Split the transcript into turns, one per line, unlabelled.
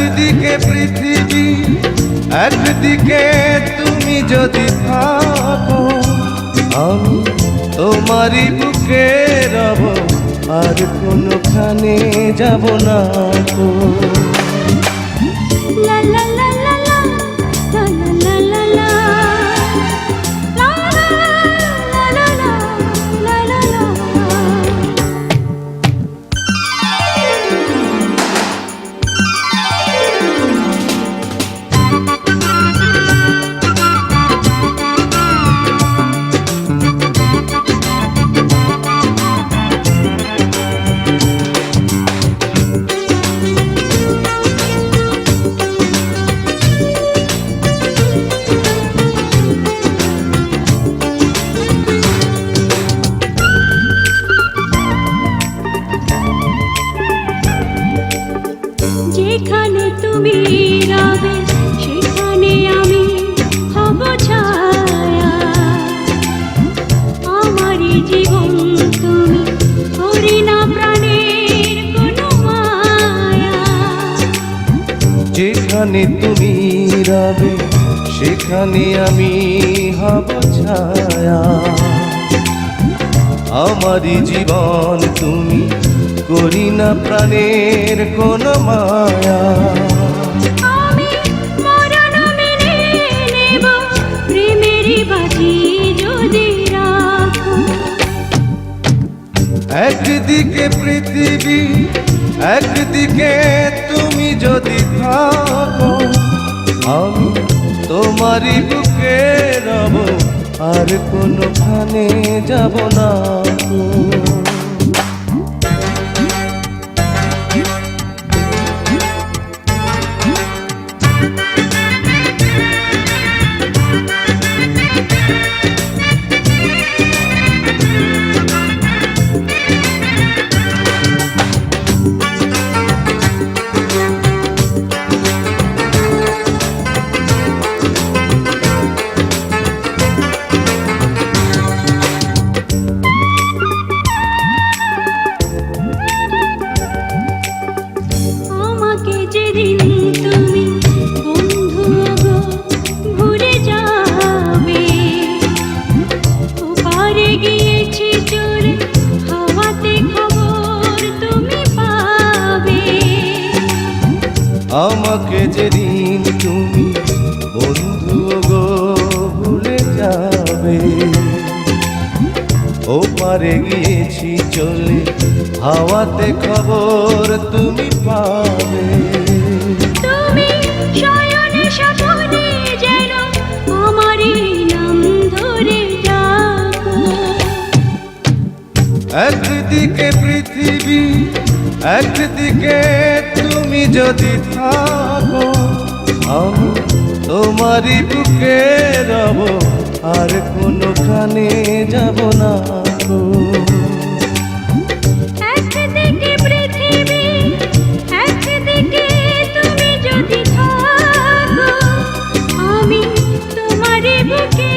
একদিকে পৃথিবী, একদিকে তুমি যদি থাকো, আমি তোমারই বুকে রব, আর কোনোখানে যাব না গো।
লা লা লা লা লা লা লা লা লা লা লা লা লা লা। যেখানে তুমি রবে সেখানে আমি হব ছায়া, আমারই জীবন তুমি করি না প্রাণের কোনো মায়া।
যেখানে তুমি রবে সেখানে আমি হব ছায়া, আমারই জীবন তুমি করি না প্রাণের কোনো মায়া।
আমি মরণ মেনে নেব প্রেমেরই বাজি যদি রাখো।
একদিকে পৃথিবী, একদিকে তুমি যদি থাকো, আমি তোমারই বুকে রব, আর কোনোখানে যাব না গো।
আমাকে যেদিন তুমি বন্ধু গো ভুলে যাবে, ওপারে গিয়েছি চলে হাওয়াতে খবর তুমি পাবে।
আমাকে যেদিন তুমি বন্ধু গো ভুলে যাবে, ওপারে গিয়েছি চলে হাওয়াতে খবর তুমি পাবে।
তুমি শয়নে স্বপনে যেন আমারই নাম ধরে ডাকো।
একদিকে পৃথিবী, একদিকে তুমি যদি থাকো, আমি তোমারই বুকে রব, আর কোনোখানে যাব না গো।
একদিকে পৃথিবী, একদিকে তুমি যদি থাকো, আমি তোমারই বুকে